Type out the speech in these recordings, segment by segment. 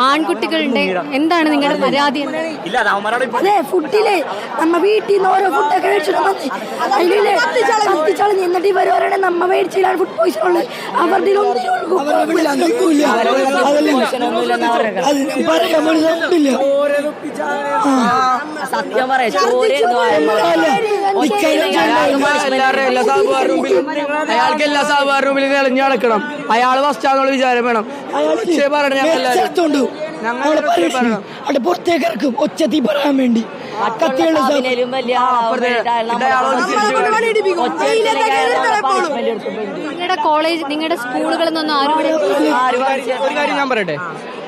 ആൺകുട്ടികളുണ്ട്. എന്താണ് നിങ്ങളുടെ പരാതി? അതെ, ഫുഡിലെ നമ്മ വീട്ടിൽ നിന്ന് ഓരോ ഫുഡൊക്കെ മേടിച്ചിട്ട് അതിലെ കത്തിച്ചളഞ്ഞ് എന്നിട്ട് ഇവർ പറയണേ നമ്മ മേടിച്ചാണ് ഫുഡ് പോയിസൺ ഉള്ളത്. അവരുടെ സത്യം പറയാം. അയാൾക്ക് എല്ലാ സാധാരണ റൂമിൽ ഇളഞ്ഞു നടക്കണം. അയാൾ ഫസ്റ്റാന്നുള്ള വിചാരം വേണം. അവിടെ പുറത്തേക്ക് ഇറക്കും ഒച്ചത്തി പറയാൻ വേണ്ടി. നിങ്ങളുടെ കോളേജ്, നിങ്ങളുടെ സ്കൂളുകളിൽ നിന്നൊന്നും ആരും ഒരു കാര്യം ഞാൻ പറയട്ടെ,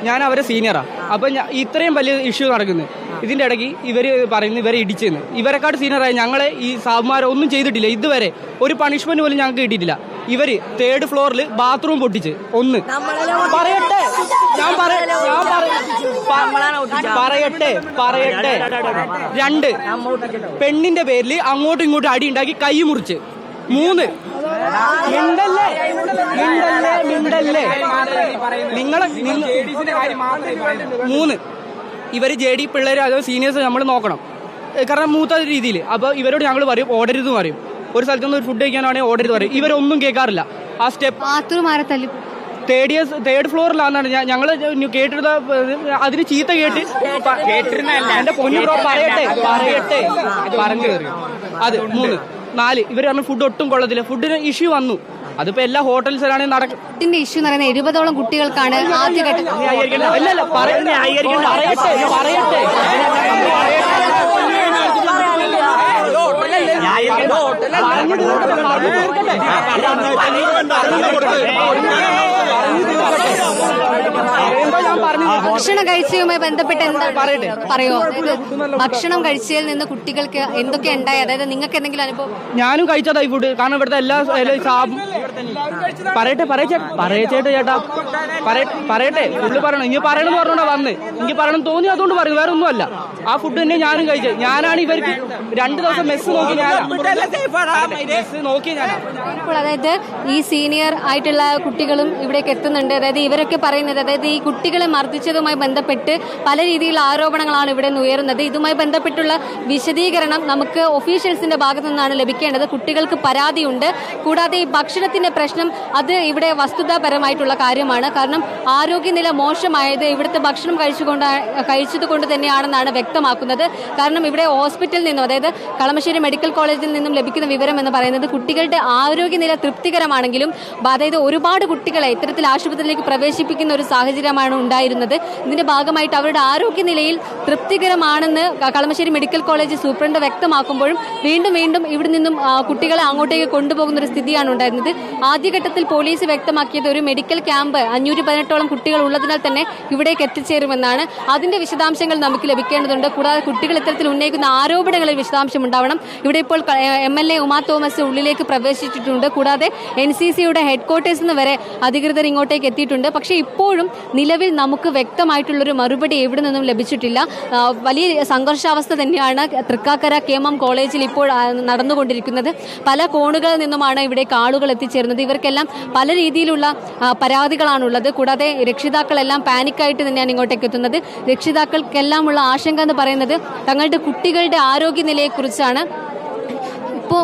ഞാൻ അവരെ സീനിയറാ. അപ്പൊ ഇത്രയും വലിയ ഇഷ്യൂ നടക്കുന്നത് ഇതിന്റെ ഇടയ്ക്ക് ഇവര് പറയുന്നു ഇവരെ ഇടിച്ചെന്ന്. ഇവരെക്കാട്ട് സീനിയറായി ഞങ്ങളെ ഈ സാബുമാരെ ഒന്നും ചെയ്തിട്ടില്ല. ഇതുവരെ ഒരു പണിഷ്മെന്റ് പോലും ഞങ്ങൾക്ക് കിട്ടിയിട്ടില്ല. ഇവര് 3rd ഫ്ലോറിൽ ബാത്റൂം പൊട്ടിച്ച് ഒന്ന് പറയട്ടെ പറയട്ടെ 2 പെണ്ണിന്റെ പേരിൽ അങ്ങോട്ടും ഇങ്ങോട്ടും അടി ഉണ്ടാക്കി കൈ മുറിച്ച് 3 മിണ്ടല്ലേ നിങ്ങളെ 3 ഇവര് JD പിള്ളേർ അതോ സീനിയേഴ്സ് നമ്മൾ നോക്കണം. കാരണം മൂത്ത രീതിയിൽ. അപ്പോൾ ഇവരോട് ഞങ്ങൾ പറയും ഓടരുത് പറയും. ഒരു സ്ഥലത്തുനിന്ന് ഒരു ഫുഡ് കഴിക്കാനാണെങ്കിൽ ഓടരുത് പറയും. ഇവരൊന്നും കേൾക്കാറില്ല. ആ സ്റ്റെപ്പ് 3rd ഫ്ലോറിലാണെന്നാണ് ഞങ്ങൾ കേട്ടിരുന്ന. അതിന് ചീത്ത കേട്ട് എന്റെ പൊന്നു ബ്രോ പറയട്ടെ പറഞ്ഞു കയറി. അത് 3 4 ഇവർ പറഞ്ഞ ഫുഡ് ഒട്ടും കൊള്ളത്തില്ല. ഫുഡിന് ഇഷ്യൂ വന്നു. അതിപ്പോ എല്ലാ ഹോട്ടൽസിലാണ് നടക്കുന്ന ഇഷ്യൂ എന്ന് പറയുന്നത് 20ഓളം കുട്ടികൾക്കാണ് ആദ്യഘട്ടം. ഭക്ഷണം കഴിച്ചതുമായി ബന്ധപ്പെട്ട് എന്താ പറയോ? ഭക്ഷണം കഴിച്ചതിൽ നിന്ന് കുട്ടികൾക്ക് എന്തൊക്കെ ഉണ്ടായി? അതായത് നിങ്ങൾക്ക് എന്തെങ്കിലും അനുഭവം? ഞാനും കഴിച്ചതായി ഫുഡ്. കാരണം ഇവിടുത്തെ എല്ലാ പറയട്ടെ ചേട്ടാ പറയട്ടെ ഉള്ളു പറയണം. ഇനി പറയണമെന്ന് പറഞ്ഞോണ്ടാ വന്ന്. എനിക്ക് പറയണം തോന്നി അതുകൊണ്ട് പറയും, വേറെ ഒന്നുമല്ല. ആ ഫുഡ് തന്നെ ഞാനും കഴിച്ചത്. ഞാനാണ് ഇവർക്ക് 2 ദിവസം മെസ്സ് നോക്കി ഇപ്പോൾ അതായത് ഈ സീനിയർ ആയിട്ടുള്ള കുട്ടികളും ഇവിടേക്ക് എത്തുന്നുണ്ട്. അതായത് ഇവരൊക്കെ പറയുന്നത്, അതായത് ഈ കുട്ടികളെ മർദ്ദിച്ചതുമായി ബന്ധപ്പെട്ട് പല രീതിയിലുള്ള ആരോപണങ്ങളാണ് ഇവിടെ നിന്ന് ഉയരുന്നത്. ഇതുമായി ബന്ധപ്പെട്ടുള്ള വിശദീകരണം നമുക്ക് ഒഫീഷ്യൽസിന്റെ ഭാഗത്തു നിന്നാണ് ലഭിക്കേണ്ടത്. കുട്ടികൾക്ക് പരാതിയുണ്ട്. കൂടാതെ ഈ ഭക്ഷണത്തിന്റെ പ്രശ്നം അത് ഇവിടെ വസ്തുതാപരമായിട്ടുള്ള കാര്യമാണ്. കാരണം ആരോഗ്യനില മോശമായത് ഇവിടുത്തെ ഭക്ഷണം കഴിച്ചതുകൊണ്ട് തന്നെയാണെന്നാണ് വ്യക്തമാക്കുന്നത്. കാരണം ഇവിടെ ഹോസ്പിറ്റലിൽ നിന്നും, അതായത് കളമശ്ശേരി മെഡിക്കൽ കോളേജിൽ നിന്നും ലഭിക്കുന്ന വിവരം എന്ന് പറയുന്നത് കുട്ടികളുടെ ആരോഗ്യനില തൃപ്തികരമാണെങ്കിലും അതായത് ഒരുപാട് കുട്ടികളെ ഇത്തരത്തിൽ ആശുപത്രിയിലേക്ക് പ്രവേശിപ്പിക്കുന്ന ഒരു സാഹചര്യമാണ് ഉണ്ടായിരുന്നത്. ഇതിന്റെ ഭാഗമായിട്ട് അവരുടെ ആരോഗ്യനിലയിൽ തൃപ്തികരമാണെന്ന് കളമശ്ശേരി മെഡിക്കൽ കോളേജ് സൂപ്രണ്ട് വ്യക്തമാക്കുമ്പോഴും വീണ്ടും ഇവിടെ നിന്നും കുട്ടികളെ അങ്ങോട്ടേക്ക് കൊണ്ടുപോകുന്ന ഒരു സ്ഥിതിയാണ് ഉണ്ടായിരുന്നത്. ആദ്യഘട്ടത്തിൽ പോലീസ് വ്യക്തമാക്കിയത് ഒരു മെഡിക്കൽ ക്യാമ്പ് 518ഓളം കുട്ടികൾ ഉള്ളതിനാൽ തന്നെ ഇവിടേക്ക് എത്തിച്ചേരുമെന്നാണ്. അതിന്റെ വിശദാംശങ്ങൾ നമുക്ക് ലഭിക്കേണ്ടതുണ്ട്. കൂടാതെ കുട്ടികൾ ഇത്തരത്തിൽ ഉന്നയിക്കുന്ന ആരോപണങ്ങളിൽ വിശദാംശം ഉണ്ടാവണം. ഇവിടെ ഇപ്പോൾ MLA ഉമാ തോമസ് ഉള്ളിലേക്ക് പ്രവേശിച്ചിട്ടുണ്ട്. കൂടാതെ NCCയുടെ ഹെഡ്ക്വാർട്ടേഴ്സിൽ നിന്ന് വരെ അധികൃതർ ഇങ്ങോട്ടേക്ക് എത്തിയിട്ടുണ്ട്. പക്ഷേ ഇപ്പോഴും നിലവിൽ നമുക്ക് വ്യക്തമായിട്ടുള്ളൊരു മറുപടി എവിടെ നിന്നും ലഭിച്ചിട്ടില്ല. വലിയ സംഘർഷാവസ്ഥ തന്നെയാണ് തൃക്കാക്കര KM കോളേജിൽ ഇപ്പോൾ നടന്നുകൊണ്ടിരിക്കുന്നത്. പല കോണുകളിൽ നിന്നുമാണ് ഇവിടേക്ക് ആളുകൾ എത്തിച്ചേരുന്നത്. ഇവർക്കെല്ലാം പല രീതിയിലുള്ള പരാതികളാണുള്ളത്. കൂടാതെ രക്ഷിതാക്കളെല്ലാം പാനിക്കായിട്ട് തന്നെയാണ് ഇങ്ങോട്ടേക്ക് എത്തുന്നത്. രക്ഷിതാക്കൾക്കെല്ലാം ഉള്ള ആശങ്ക എന്ന് പറയുന്നത് തങ്ങളുടെ കുട്ടികളുടെ ആരോഗ്യനിലയെക്കുറിച്ചാണ്. ഇപ്പോൾ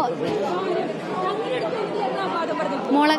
മോളെ